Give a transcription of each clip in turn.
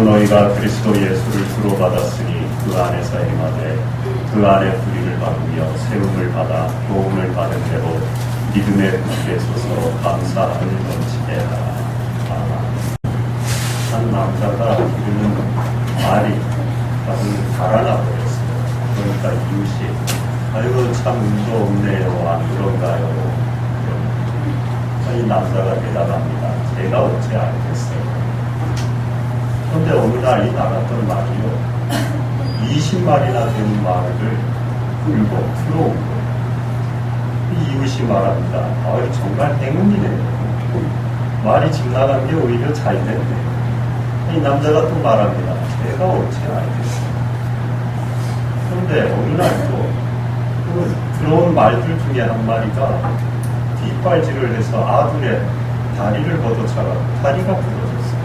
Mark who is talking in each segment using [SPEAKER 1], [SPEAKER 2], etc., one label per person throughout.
[SPEAKER 1] 또 너희가 그리스도 예수를 주로 받았으니 그 안에서 행하되 그 안에 뿌리를 박으며 세움을 받아 도움을 받은 대로 믿음의 굳게 서서 감사함을 넘치게 하라. 한 남자가 이르는 말이 가슴을 달아나 버렸어요. 그러니까 이웃이 아이고 참 운도 없네요. 안 그런가요? 이 남자가 대답합니다. 제가 어찌 알겠어요. 그런데 어느 날 이 나갔던 말이요 20마리나 되는 말을 끌고 들어온 거예요. 이웃이 말합니다. 아유 정말 행운이네요. 말이 집 나간 게 오히려 잘 됐네요. 이 남자가 또 말합니다. 제가 어찌 알겠어요. 그런데 어느 날 또 그 들어온 말들 중에 한 마리가 뒷발질을 해서 아들의 다리를 걷어차가 다리가 부러졌어요.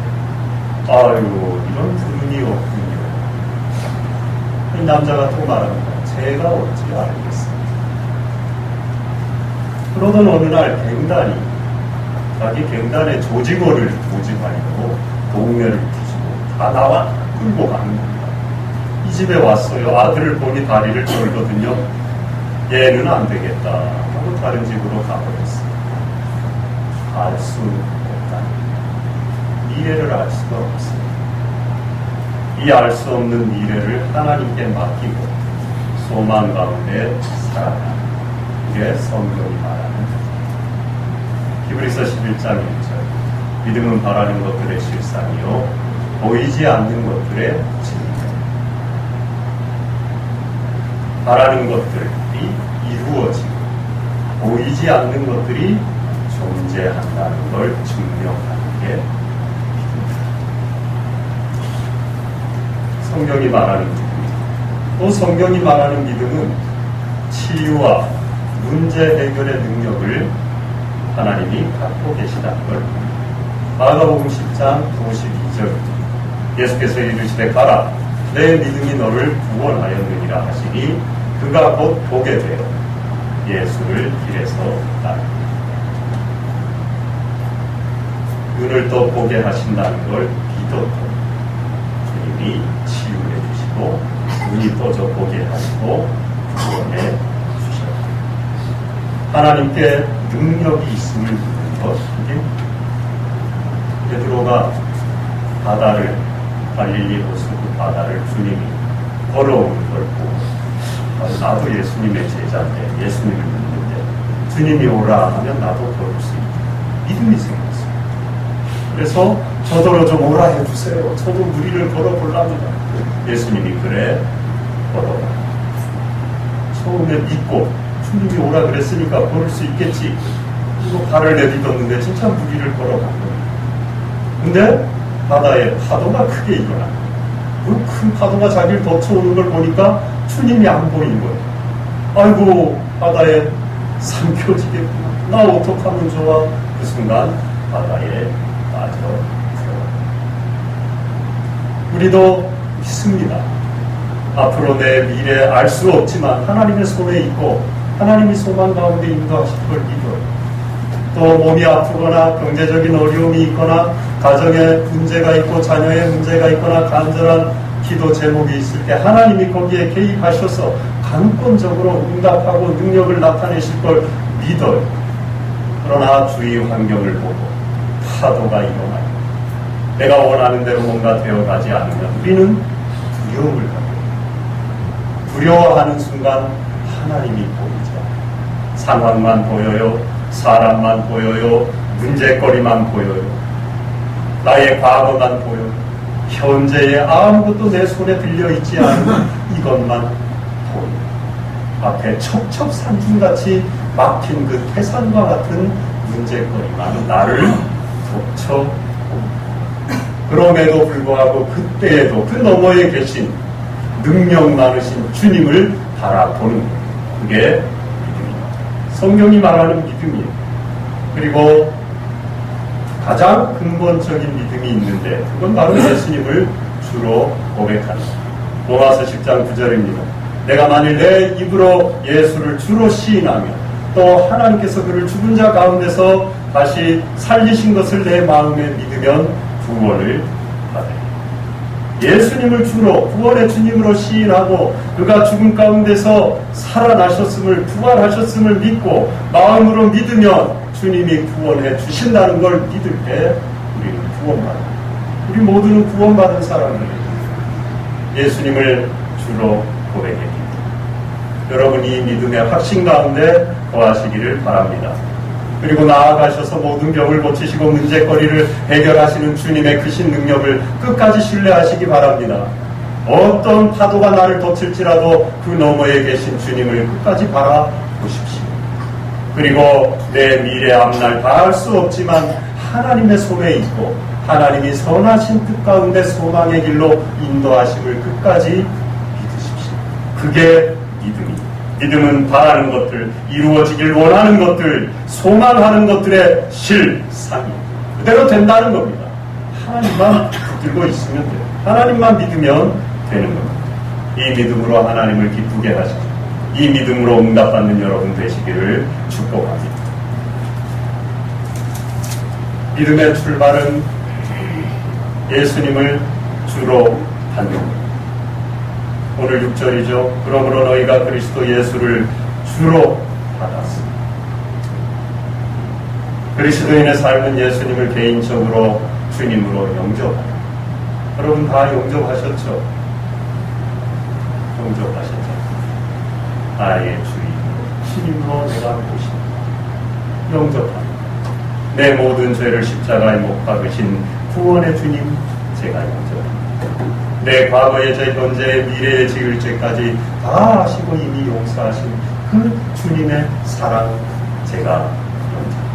[SPEAKER 1] 아유 이런 불운이 없군요. 이 남자가 또 말합니다. 제가 어찌 알겠어요. 그러던 어느 날 갱단이 자기 갱단의 조직원을 모집하려고 동네를 뒤지고 다 나와 끌고 가는 겁니다. 이 집에 왔어요. 아들을 보니 다리를 떨거든요. 얘는 안 되겠다 하고 다른 집으로 가버렸어요. 알 수 없다. 미래를 알 수가 없어요. 이 알 수 없는 미래를 하나님께 맡기고 소망 가운데 살아가는 이게 성경이 말하는 히브리서 11장 1절 믿음은 바라는 것들의 실상이요 보이지 않는 것들의 증거. 바라는 것들이 이루어지고 보이지 않는 것들이 존재한다는 걸 증명하는 게 믿음이다. 성경이 말하는 믿음. 또 성경이 말하는 믿음은 치유와 문제 해결의 능력을 하나님이 갖고 계시다는 걸 마가복음 10장 52절 예수께서 이르시되 가라 내 믿음이 너를 구원하였느니라 하시니 그가 곧 보게 되어 예수를 길에서 따르고 눈을 또 보게 하신다는 걸 믿었고 주님이 치유해 주시고 눈이 떠져 보게 하시고 구원해 주셨다. 하나님께 능력이 있음을 믿는 것 이게 베드로가 바다를 갈릴리 호수 그 바다를 주님이 걸어오는 걸 보고 나도 예수님의 제자인데 예수님을 믿는데 주님이 오라 하면 나도 걸을 수 있다. 믿음이 생겼어요. 그래서 저더러 좀 오라 해주세요. 저도 무리를 걸어보랍니다. 예수님이 그래 걸어라. 처음에 믿고 주님이 오라 그랬으니까 걸을 수 있겠지. 그리고 발을 내딛었는데 진짜 무리를 걸어간 거예요. 근데 바다에 파도가 크게 일어나. 그 큰 파도가 자기를 덮쳐오는 걸 보니까 주님이 안 보인 거예요. 아이고 바다에 삼켜지겠구나. 나 어떡하면 좋아. 그 순간 바다에 빠져 들어갑니다. 우리도 믿습니다. 앞으로 내 미래 알 수 없지만 하나님의 손에 있고 하나님이 소망 가운데 인도하실 걸 믿어요. 또 몸이 아프거나 경제적인 어려움이 있거나 가정에 문제가 있고 자녀의 문제가 있거나 간절한 기도 제목이 있을 때 하나님이 거기에 개입하셔서 강권적으로 응답하고 능력을 나타내실 걸 믿어요. 그러나 주위 환경을 보고 파도가 일어나요. 내가 원하는 대로 뭔가 되어가지 않으면 우리는 두려움을 갖고 두려워하는 순간 하나님이 보이죠. 상황만 보여요. 사람만 보여요. 문제거리만 보여요. 나의 과거만 보여요. 현재에 아무것도 내 손에 들려있지 않은 이것만 보여요. 앞에 첩첩산중같이 막힌 그 태산과 같은 문제거리만 나를 덮쳐옵니다. 그럼에도 불구하고 그때에도 그 너머에 계신 능력 많으신 주님을 바라보는 거예요. 그게 믿음입니다. 성경이 말하는 믿음이에요. 그리고 가장 근본적인 믿음이 있는데 그건 바로 예수님을 주로 고백하는 로마서 10장 9절입니다. 내가 만일 내 입으로 예수를 주로 시인하며 또 하나님께서 그를 죽은 자 가운데서 다시 살리신 것을 내 마음에 믿으면 구원을 받으리. 예수님을 주로 구원의 주님으로 시인하고 그가 죽음 가운데서 살아나셨음을 부활하셨음을 믿고 마음으로 믿으면 주님이 구원해 주신다는 걸 믿을 때 우리는 구원받는, 우리 모두는 구원받은 사람들입니다. 예수님을 주로 고백합니다. 여러분 이 믿음의 확신 가운데 거하시기를 바랍니다. 그리고 나아가셔서 모든 병을 고치시고 문제거리를 해결하시는 주님의 크신 능력을 끝까지 신뢰하시기 바랍니다. 어떤 파도가 나를 덮칠지라도 그 너머에 계신 주님을 끝까지 바라보십시오. 그리고 내 미래 앞날 다 알 수 없지만 하나님의 손에 있고 하나님이 선하신 뜻 가운데 소망의 길로 인도하심을 끝까지 믿으십시오. 그게 믿음입니다. 믿음은 바라는 것들, 이루어지길 원하는 것들, 소망하는 것들의 실상이 그대로 된다는 겁니다. 하나님만 붙들고 있으면 돼요. 하나님만 믿으면 되는 겁니다. 이 믿음으로 하나님을 기쁘게 하시고 이 믿음으로 응답받는 여러분 되시기를 축복합니다. 믿음의 출발은 예수님을 주로 받는 겁니다. 오늘 6절이죠. 그러므로 너희가 그리스도 예수를 주로 받았습니다. 그리스도인의 삶은 예수님을 개인적으로 주님으로 영접합니다. 여러분 다 영접하셨죠? 영접하셨죠? 나의 주님으로 내가 모십니다. 영접합니다. 내 모든 죄를 십자가에 못 박으신 구원의 주님 제가 영접합니다. 내 과거의 죄, 현재의 미래의 지을 죄까지 다 하시고 이미 용서하신 그 주님의 사랑 제가 영접합니다.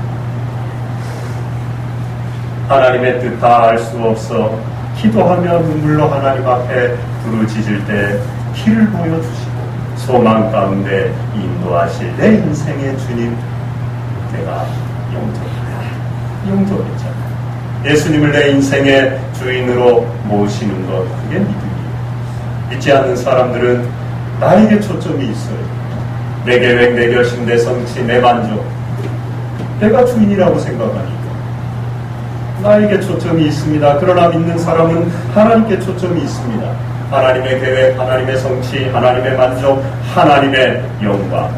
[SPEAKER 1] 하나님의 뜻 다 알 수 없어 기도하며 눈물로 하나님 앞에 부르짖을 때 길을 보여주시고 소망 가운데 인도하실 내 인생의 주님 내가 영접했잖아요. 예수님을 내 인생의 주인으로 모시는 것, 그게 믿음이에요. 믿지 않는 사람들은 나에게 초점이 있어요. 내 계획, 내 결심, 내 성취, 내 만족, 내가 주인이라고 생각하니까 나에게 초점이 있습니다. 그러나 믿는 사람은 하나님께 초점이 있습니다. 하나님의 계획, 하나님의 성취, 하나님의 만족, 하나님의 영광,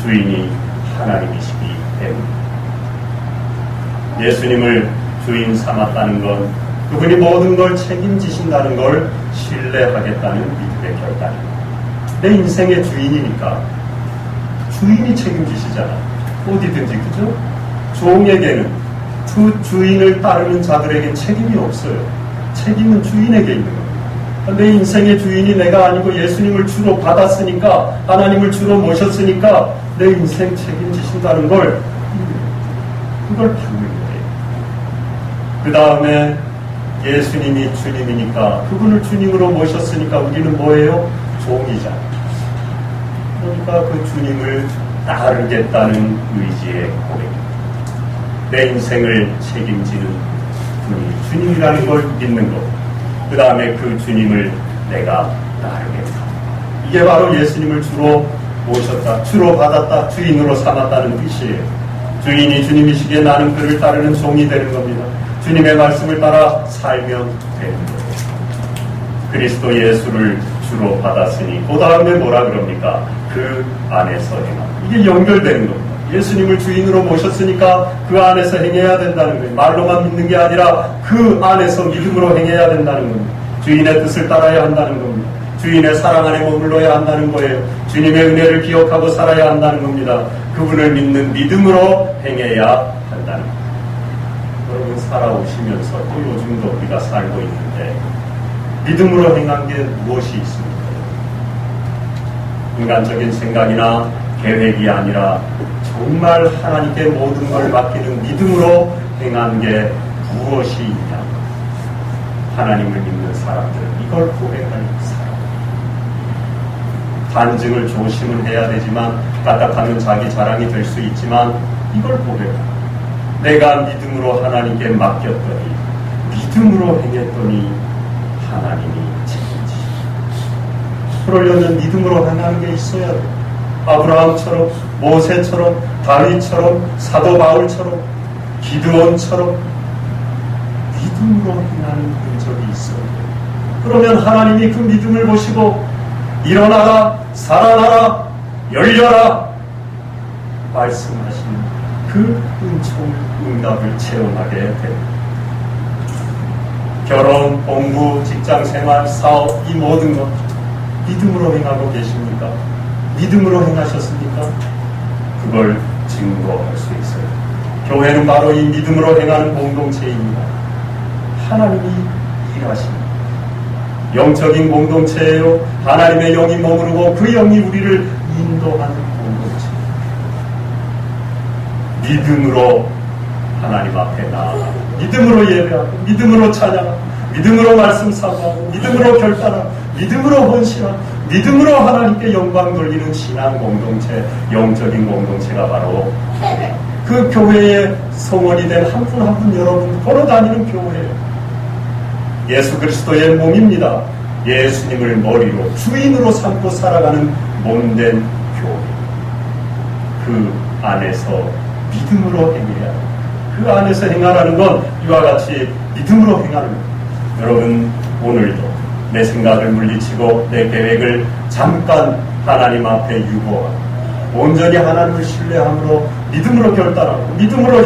[SPEAKER 1] 주인이 하나님이시기 때문에 예수님을 주인 삼았다는 건 그분이 모든 걸 책임지신다는 걸 신뢰하겠다는 믿음의 결단입니다. 내 인생의 주인이니까 주인이 책임지시잖아. 어디든지, 그죠? 종에게는 그 주인을 따르는 자들에게 책임이 없어요. 책임은 주인에게 있는 겁니다. 내 인생의 주인이 내가 아니고 예수님을 주로 받았으니까, 하나님을 주로 모셨으니까 내 인생 책임지신다는 걸, 그걸 받는 거예요. 그 다음에 예수님이 주님이니까, 그분을 주님으로 모셨으니까 우리는 뭐예요? 종이잖아요. 그러니까 그 주님을 따르겠다는 의지의 고백입니다. 내 인생을 책임지는 분이 주님이라는 걸 믿는 것. 그 다음에 그 주님을 내가 따르겠다. 이게 바로 예수님을 주로 모셨다, 주로 받았다, 주인으로 삼았다는 뜻이에요. 주인이 주님이시기에 나는 그를 따르는 종이 되는 겁니다. 주님의 말씀을 따라 살면 되는 거예요. 그리스도 예수를 주로 받았으니 그 다음에 뭐라 그럽니까? 그 안에서 행함. 이게 연결되는 겁니다. 예수님을 주인으로 모셨으니까 그 안에서 행해야 된다는 거예요. 말로만 믿는 게 아니라 그 안에서 믿음으로 행해야 된다는 겁니다. 주인의 뜻을 따라야 한다는 겁니다. 주인의 사랑 안에 머물러야 한다는 거예요. 주님의 은혜를 기억하고 살아야 한다는 겁니다. 그분을 믿는 믿음으로 행해야 한다는 겁니다. 여러분 살아오시면서 또 요즘도 우리가 살고 있는데 믿음으로 행한 게 무엇이 있습니까? 인간적인 생각이나 계획이 아니라 정말 하나님께 모든 걸 맡기는 믿음으로 행한 게 무엇이 있냐? 하나님을 믿는 사람들은 이걸 고백할 사람. 간증을 조심은 해야 되지만 까딱하면 자기 자랑이 될 수 있지만 이걸 고백합니다. 내가 믿음으로 하나님께 맡겼더니 믿음으로 행했더니 하나님이 책임지십니다. 그러려면 믿음으로 행하는 게 있어야 돼요. 아브라함처럼, 모세처럼, 다윗처럼, 사도 바울처럼, 기드온처럼 믿음으로 행하는 흔적이 있어야 돼요. 그러면 하나님이 그 믿음을 보시고 일어나라, 살아나라, 열려라 말씀하신 그 은총 응답을 체험하게 됩니다. 결혼, 공부, 직장생활, 사업 이 모든 것 믿음으로 행하고 계십니까? 믿음으로 행하셨습니까? 그걸 증거할 수 있어요. 교회는 바로 이 믿음으로 행하는 공동체입니다. 하나님이 일하십니다. 영적인 공동체예요. 하나님의 영이 머무르고 그 영이 우리를 인도하는 공동체. 믿음으로 하나님 앞에 나아가 믿음으로 예배하고 믿음으로 찬양하고 믿음으로 말씀 사고하고 믿음으로 결단하고 믿음으로 헌신하고 믿음으로 하나님께 영광 돌리는 신앙 공동체, 영적인 공동체가 바로 그 교회의 성원이 된 한 분 한 분 여러분 걸어다니는 교회예요. 예수 그리스도의 몸입니다. 예수님을 머리로 주인으로 삼고 살아가는 몸된 교회. 그 안에서 믿음으로 행해야 합니다. 그 안에서 행하라는 건 이와 같이 믿음으로 행하는 겁니다. 여러분 오늘도 내 생각을 물리치고 내 계획을 잠깐 하나님 앞에 유보하고 온전히 하나님을 신뢰함으로 믿음으로 결단하고 믿음으로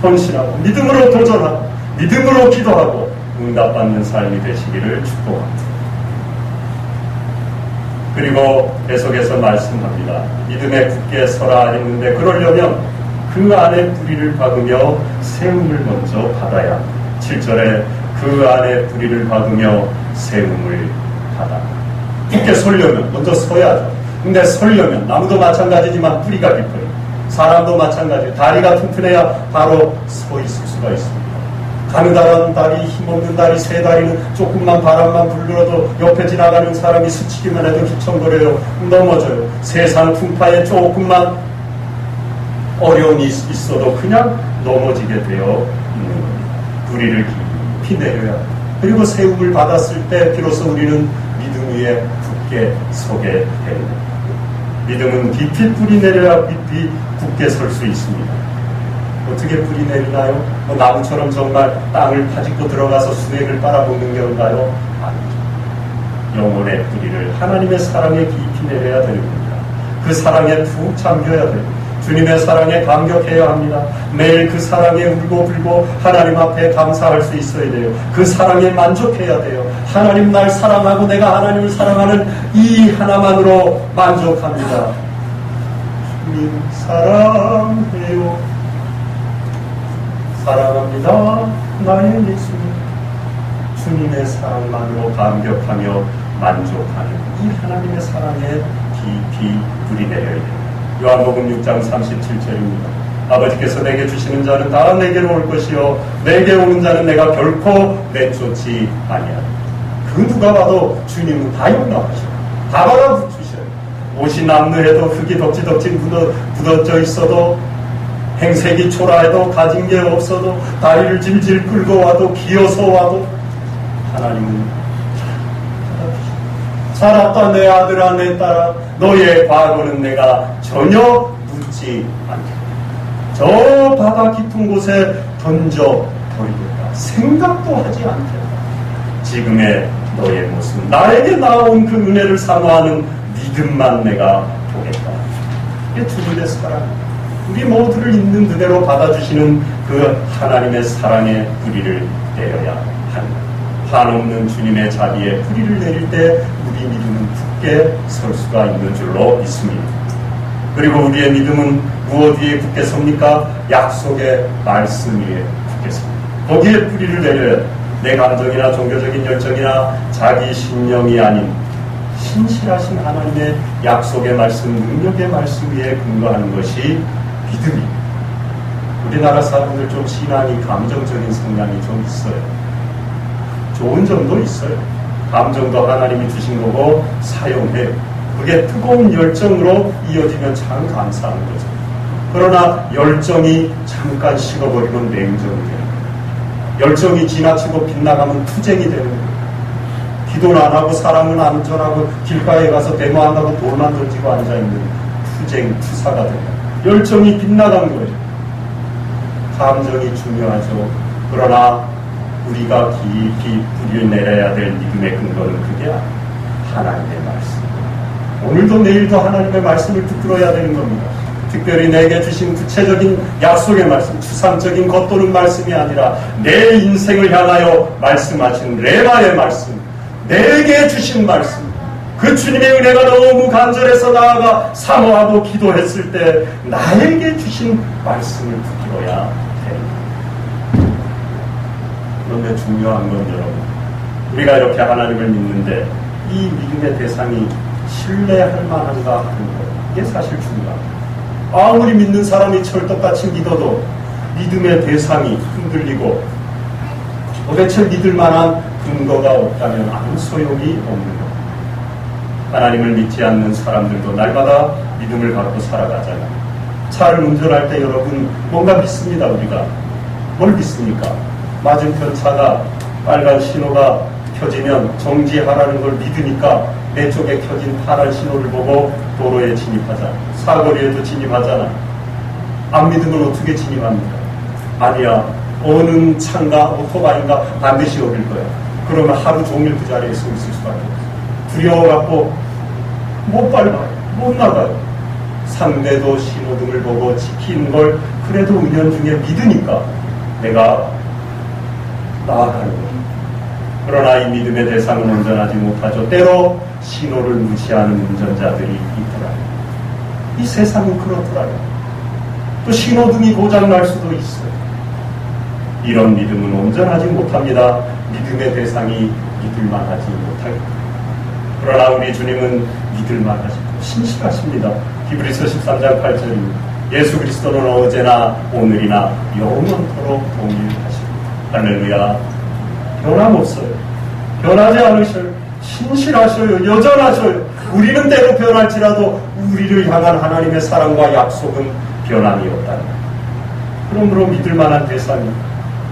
[SPEAKER 1] 헌신하고 믿음으로 도전하고 믿음으로 기도하고 응답받는 삶이 되시기를 축복합니다. 그리고 계속해서 말씀합니다. 믿음에 굳게 서라 했는데 그러려면 그 안에 뿌리를 박으며 세움을 먼저 받아야 합니다. 7절에 그 안에 뿌리를 박으며 세움을 받아. 굳게 서려면 먼저 서야죠. 근데 서려면 나무도 마찬가지지만 뿌리가 깊어요. 사람도 마찬가지예요. 다리가 튼튼해야 바로 서 있을 수가 있습니다. 가느다란 다리, 힘없는 다리, 세 다리는 조금만 바람만 불더라도 옆에 지나가는 사람이 스치기만 해도 휘청거려요. 넘어져요. 세상 풍파에 조금만 어려움이 있어도 그냥 넘어지게 되어 있는 겁니다. 뿌리를 깊이 내려야 합니다. 그리고 세움을 받았을 때 비로소 우리는 믿음 위에 굳게 서게 됩니다. 믿음은 깊이 뿌리 내려야 깊이 굳게 설 수 있습니다. 어떻게 뿌리 내리나요? 나무처럼 정말 땅을 파짓고 들어가서 수액을 빨아먹는 건가요? 아니죠. 영혼의 뿌리를 하나님의 사랑에 깊이 내려야 되는 겁니다. 그 사랑에 푹 잠겨야 됩니다. 주님의 사랑에 감격해야 합니다. 매일 그 사랑에 울고 불고 하나님 앞에 감사할 수 있어야 돼요. 그 사랑에 만족해야 돼요. 하나님 날 사랑하고 내가 하나님을 사랑하는 이 하나만으로 만족합니다. 주님 사랑해요. 사랑합니다. 나의 예수님. 주님의 사랑만으로 감격하며 만족하는 이 하나님의 사랑에 깊이 뿌리 내려야 됩니다. 요한복음 6장 37절입니다. 아버지께서 내게 주시는 자는 다 내게로 올 것이요 내게 오는 자는 내가 결코 내쫓지 아니하리라. 그 누가 봐도 주님은 다 용납하셔. 다 받아주셔요. 옷이 남루해도 흙이 덕지덕지 굳어져 있어도 행색이 초라해도 가진 게 없어도 다리를 질질 끌고 와도 기어서 와도 하나님은 살았다 내 아들아 내 딸아 너의 과거는 내가 전혀 묻지 않겠다. 저 바다 깊은 곳에 던져 버리겠다. 생각도 하지 않겠다. 지금의 너의 모습 나에게 나온 그 은혜를 사모하는 믿음만 내가 보겠다. 이게 주님의 사랑입니다. 우리 모두를 있는 그대로 받아주시는 그 하나님의 사랑의 뿌리를 내려야 합니다. 한없는 주님의 자비에 뿌리를 내릴 때 우리 믿음은 굳게 설 수가 있는 줄로 믿습니다. 그리고 우리의 믿음은 무엇 위에 굳게 섭니까? 약속의 말씀 위에 굳게 섭니다. 거기에 뿌리를 내려야 내 감정이나 종교적인 열정이나 자기 신념이 아닌 신실하신 하나님의 약속의 말씀, 능력의 말씀 위에 근거하는 것이 믿음입니다. 우리나라 사람들 좀 신앙이 감정적인 성향이 좀 있어요. 좋은 점도 있어요. 감정도 하나님이 주신 거고 사용해요. 그게 뜨거운 열정으로 이어지면 참 감사한 거죠. 그러나 열정이 잠깐 식어버리면 냉정이 돼요. 열정이 지나치고 빗나가면 투쟁이 되는 거예요. 기도는 안 하고 사랑은 안 전하고 길가에 가서 데모한다고 돌만 던지고 앉아있는 투사가 됩니다. 열정이 빗나간 거예요. 감정이 중요하죠. 그러나 우리가 깊이 뿌려내려야 될 믿음의 근거는 그게 아니에요. 하나님의 말씀. 오늘도 내일도 하나님의 말씀을 붙들어야 되는 겁니다. 특별히 내게 주신 구체적인 약속의 말씀, 추상적인 겉도는 말씀이 아니라 내 인생을 향하여 말씀하신 레마의 말씀, 내게 주신 말씀, 그 주님의 은혜가 너무 간절해서 나아가 사모하고 기도했을 때 나에게 주신 말씀을 붙들어야 됩니다. 그런데 중요한 건 여러분, 우리가 이렇게 하나님을 믿는데 이 믿음의 대상이 신뢰할 만한가 하는 것, 이게 사실 중요합니다. 아무리 믿는 사람이 철떡같이 믿어도 믿음의 대상이 흔들리고 도대체 믿을 만한 근거가 없다면 아무 소용이 없는 것. 하나님을 믿지 않는 사람들도 날마다 믿음을 갖고 살아가잖아요. 차를 운전할 때 여러분 뭔가 믿습니다. 우리가 뭘 믿습니까? 맞은편 차가 빨간 신호가 켜지면 정지하라는 걸 믿으니까 내 쪽에 켜진 파란 신호를 보고 도로에 진입하잖아. 사거리에도 진입하잖아. 안 믿으면 어떻게 진입합니까? 아니야. 어느 차인가 오토바이인가 반드시 어길 거야. 그러면 하루 종일 그 자리에 서 있을 수밖에 없어. 두려워갖고 못 밟아요. 못 나가요. 상대도 신호등을 보고 지키는 걸 그래도 은연중에 믿으니까 내가 나아가는 거예요. 그러나 이 믿음의 대상은 운전하지 못하죠. 때로 신호를 무시하는 운전자들이 있더라고요. 이 세상은 그렇더라고요. 또 신호등이 고장날 수도 있어요. 이런 믿음은 온전하지 못합니다. 믿음의 대상이 믿을만하지 못합니다. 그러나 우리 주님은 믿을만하시고 신실하십니다. 히브리서 13장 8절입니다. 예수 그리스도는 어제나 오늘이나 영원토록 동일하십니다. 할렐루야. 변함없어요. 변하지 않으셔요. 신실하셔요. 여전하셔요. 우리는 때로 변할지라도 우리를 향한 하나님의 사랑과 약속은 변함이 없다는 거예요. 그러므로 믿을 만한 대상이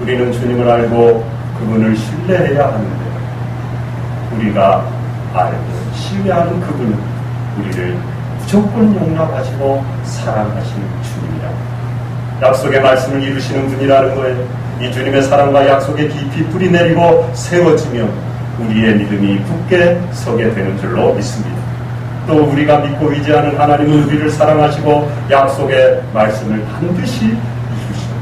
[SPEAKER 1] 우리는 주님을 알고 그분을 신뢰해야 하는데 우리가 알고 신뢰하는 그분은 우리를 무조건 용납하시고 사랑하시는 주님이라. 약속의 말씀을 이루시는 분이라는 거예요. 이 주님의 사랑과 약속에 깊이 뿌리 내리고 세워지면 우리의 믿음이 굳게 서게 되는 줄로 믿습니다. 또 우리가 믿고 의지하는 하나님은 우리를 사랑하시고 약속의 말씀을 반드시 이루시고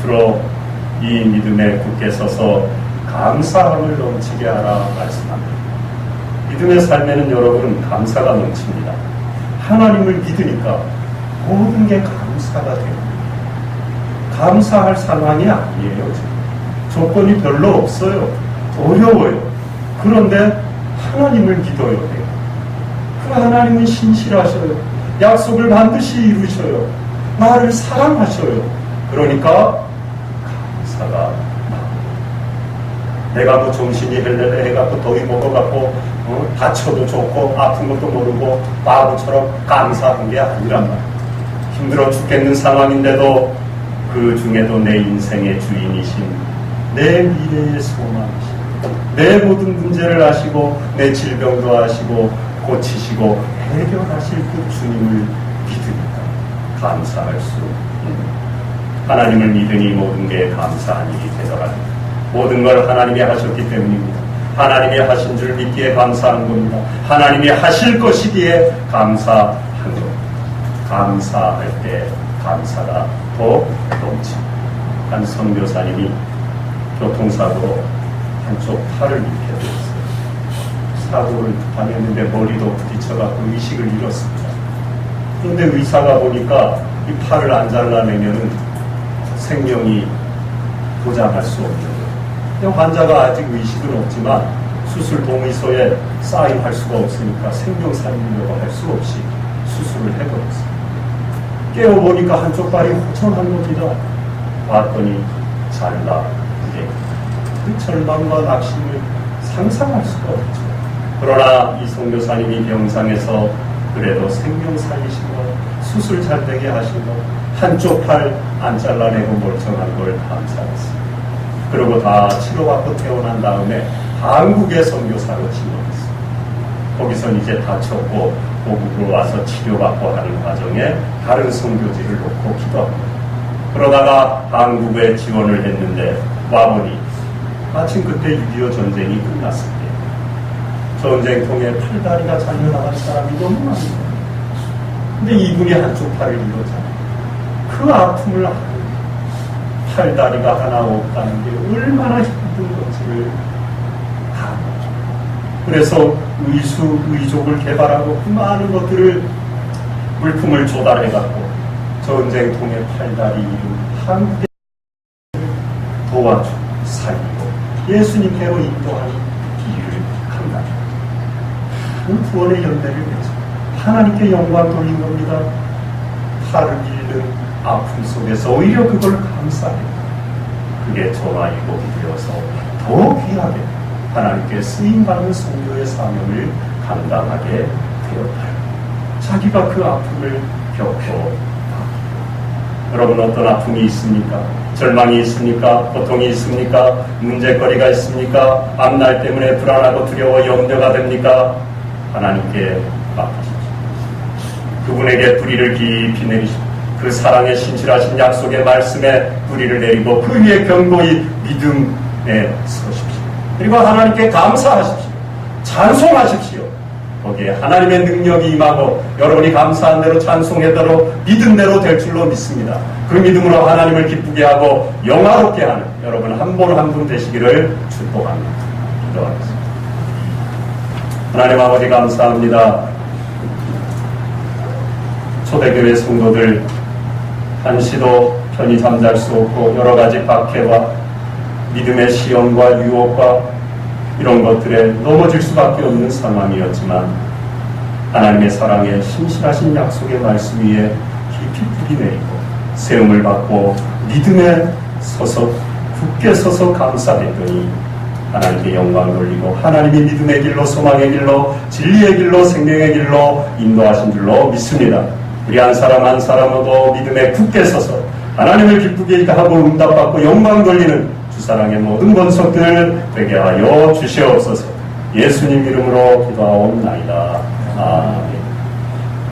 [SPEAKER 1] 끝으로 이 믿음에 굳게 서서 감사함을 넘치게 하라 말씀합니다. 믿음의 삶에는 여러분 감사가 넘칩니다. 하나님을 믿으니까 모든 게 감사가 됩니다. 감사할 상황이 아니에요. 조건이 별로 없어요. 어려워요. 그런데 하나님을 믿어야 돼요. 그 하나님은 신실하셔요. 약속을 반드시 이루셔요. 나를 사랑하셔요. 그러니까 감사가 나옵니다. 내가 뭐 정신이 헬레레 해갖고 더위 먹어갖고 다쳐도 좋고 아픈 것도 모르고 바보처럼 감사한 게 아니란 말이에요. 힘들어 죽겠는 상황인데도 그 중에도 내 인생의 주인이신 내 미래의 소망이신 내 모든 문제를 아시고 내 질병도 아시고 고치시고 해결하실 그 주님을 믿으니까 감사할 수 있는 하나님을 믿으니 모든 게 감사한 일이 되더라고요. 모든 걸 하나님이 하셨기 때문입니다. 하나님이 하신 줄 믿기에 감사한 겁니다. 하나님이 하실 것이기에 감사한 겁니다. 감사할 때 감사가 더 넘칩니다. 한 선교사님이 교통사고로 한쪽 팔을 잃게 되었어요. 사고를 당했는데 머리도 부딪혀갖고 의식을 잃었습니다. 그런데 의사가 보니까 이 팔을 안 잘라내면은 생명이 보장할 수 없는 거예요. 환자가 아직 의식은 없지만 수술 동의서에 사인할 수가 없으니까 생명 살리려고 할 수 없이 수술을 해버렸어요. 깨어보니까 한쪽 발이 호전한 겁니다. 봤더니 잘라. 그 절망과 낙심을 상상할 수가 없죠. 그러나 이 선교사님이 병상에서 그래도 생명 살리시고 수술 잘 되게 하시고 한쪽 팔 안 잘라내고 멀쩡한 걸 감사했어요. 그리고 다 치료받고 태어난 다음에 한국의 선교사로 진학했어요. 거기선 이제 다쳤고 고국으로 와서 치료받고 하는 과정에 다른 선교지를 놓고 기도합니다. 그러다가 한국에 지원을 했는데 와보니 마침 그때 6.25 전쟁이 끝났을 때 전쟁통에 팔다리가 잘려나간 사람이 너무 많습니다. 근데 이분이 한쪽 팔을 잃었잖아요. 그 아픔을 알고 팔다리가 하나 없다는 게 얼마나 힘든 건지를 다 그래서 의족을 개발하고 그 많은 것들을 물품을 조달해갖고 전쟁통에 팔다리 잃은 한국에 도와주고 살리고 예수님께로 인도하는 길을 간다. 그 구원의 연대를 위해서 하나님께 영광 돌린 겁니다. 팔을 잃는 아픔 속에서 오히려 그걸 감사해요. 그게 저와 이복이 되어서 더 귀하게 하나님께 쓰임받는 성도의 사명을 감당하게 되었다. 자기가 그 아픔을 겪고 여러분 어떤 아픔이 있습니까? 절망이 있습니까? 고통이 있습니까? 문제거리가 있습니까? 앞날 때문에 불안하고 두려워 염려가 됩니까? 하나님께 맡기십시오. 그분에게 뿌리를 깊이 내리십시오. 그 사랑의 신실하신 약속의 말씀에 뿌리를 내리고 그 위에 견고히 믿음에 서십시오. 그리고 하나님께 감사하십시오. 찬송하십시오. 거기에 하나님의 능력이 임하고 여러분이 감사한 대로 찬송한 대로 믿은 대로 될 줄로 믿습니다. 그 믿음으로 하나님을 기쁘게 하고 영화롭게 하는 여러분 한 분 한 분 되시기를 축복합니다. 기도하겠습니다. 하나님 아버지 감사합니다. 초대교회 성도들 한시도 편히 잠잘 수 없고 여러 가지 박해와 믿음의 시험과 유혹과 이런 것들에 넘어질 수밖에 없는 상황이었지만 하나님의 사랑에 신실하신 약속의 말씀 위에 깊이 뿌리 내리고 세움을 받고 믿음에 서서 굳게 서서 감사했더니 하나님께 영광 돌리고 하나님이 믿음의 길로 소망의 길로 진리의 길로 생명의 길로 인도하신 줄로 믿습니다. 우리 한 사람 한 사람도 믿음에 굳게 서서 하나님을 기쁘게 하고 응답받고 영광 돌리는 주사랑의 모든 권속들 되게 하여 주시옵소서. 예수님 이름으로 기도하옵나이다. 아멘.